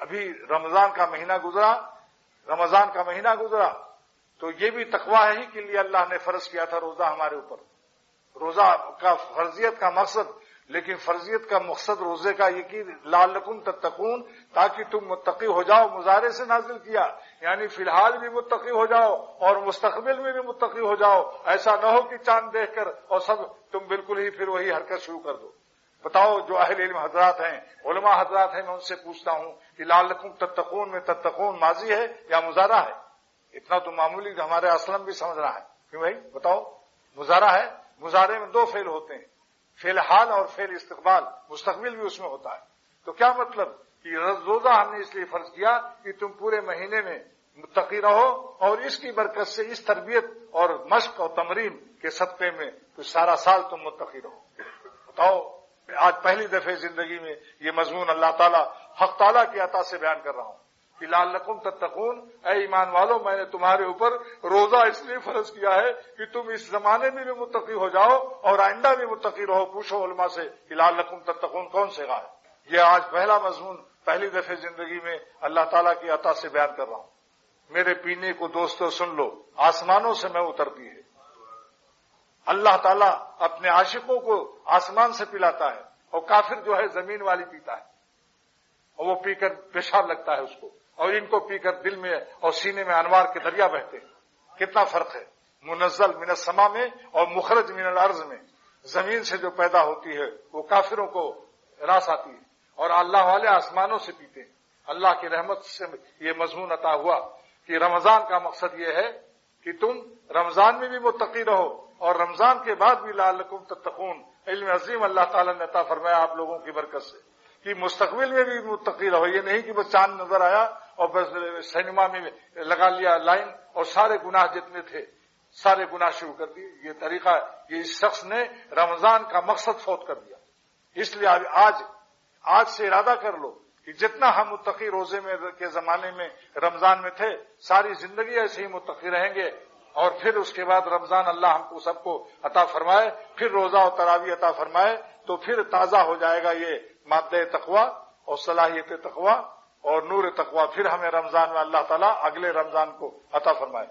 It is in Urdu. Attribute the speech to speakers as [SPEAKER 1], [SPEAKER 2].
[SPEAKER 1] ابھی رمضان کا مہینہ گزرا تو یہ بھی تقوی ہی کے لیے اللہ نے فرض کیا تھا روزہ ہمارے اوپر. روزہ کا فرضیت کا مقصد، لیکن فرضیت کا مقصد روزے کا یہ کہ لعلکم تتقون، تاکہ تم متقی ہو جاؤ. مضارع سے نازل کیا، یعنی فی الحال بھی متقی ہو جاؤ اور مستقبل میں بھی متقی ہو جاؤ. ایسا نہ ہو کہ چاند دیکھ کر اور سب تم بالکل ہی پھر وہی حرکت شروع کر دو. بتاؤ جو اہل علم حضرات ہیں، علماء حضرات ہیں، میں ان سے پوچھتا ہوں کہ لعلکم تتقون میں تتقون ماضی ہے یا مضارع ہے؟ اتنا تو معمولی ہمارے اسلم بھی سمجھ رہا ہے. کیوں بھائی بتاؤ؟ مضارع ہے. مضارع میں دو فعل ہوتے ہیں، فعل حال اور فعل استقبال، مستقبل بھی اس میں ہوتا ہے. تو کیا مطلب کہ روزہ ہم نے اس لیے فرض کیا کہ تم پورے مہینے میں متقی رہو، اور اس کی برکت سے، اس تربیت اور مشق اور تمرین کے صدقے میں تو سارا سال تم متقی رہو. بتاؤ، آج پہلی دفعہ زندگی میں یہ مضمون اللہ تعالیٰ حق تعالیٰ کی عطا سے بیان کر رہا ہوں کہ لعلکم تتقون، اے ایمان والو میں نے تمہارے اوپر روزہ اس لیے فرض کیا ہے کہ تم اس زمانے میں بھی متقی ہو جاؤ اور آئندہ بھی متقی رہو. پوچھو علماء سے کہ لعلکم تتقون کون سے گا ہے. یہ آج پہلا مضمون پہلی دفعہ زندگی میں اللہ تعالیٰ کی عطا سے بیان کر رہا ہوں. میرے پینے کو دوستو سن لو، آسمانوں سے میں اترتی ہے. اللہ تعالیٰ اپنے عاشقوں کو آسمان سے پلاتا ہے، اور کافر جو ہے زمین والی پیتا ہے، اور وہ پی کر پیشاب لگتا ہے اس کو، اور ان کو پی کر دل میں اور سینے میں انوار کے دریا بہتے ہیں. کتنا فرق ہے منزل من السماء میں اور مخرج من الارض میں. زمین سے جو پیدا ہوتی ہے وہ کافروں کو راس آتی ہے، اور اللہ والے آسمانوں سے پیتے ہیں. اللہ کی رحمت سے یہ مضمون عطا ہوا کہ رمضان کا مقصد یہ ہے کہ تم رمضان میں بھی متقی رہو، اور رمضان کے بعد بھی لعلکم تتقون. علم عظیم اللہ تعالیٰ نے عطا فرمایا آپ لوگوں کی برکت سے کہ مستقبل میں بھی متقی رہو. یہ نہیں کہ بس چاند نظر آیا اور بس سینما میں لگا لیا لائن اور سارے گناہ جتنے تھے سارے گناہ شروع کر دیے. یہ طریقہ، یہ اس شخص نے رمضان کا مقصد فوت کر دیا. اس لیے آج سے ارادہ کر لو کہ جتنا ہم متقی روزے میں کے زمانے میں رمضان میں تھے، ساری زندگی ایسے ہی متقی رہیں گے. اور پھر اس کے بعد رمضان اللہ ہم کو سب کو عطا فرمائے، پھر روزہ اور تراویح عطا فرمائے، تو پھر تازہ ہو جائے گا یہ مادہ تقویٰ اور صلاحیت تقویٰ اور نور تقویٰ. پھر ہمیں رمضان میں اللہ تعالیٰ اگلے رمضان کو عطا فرمائے.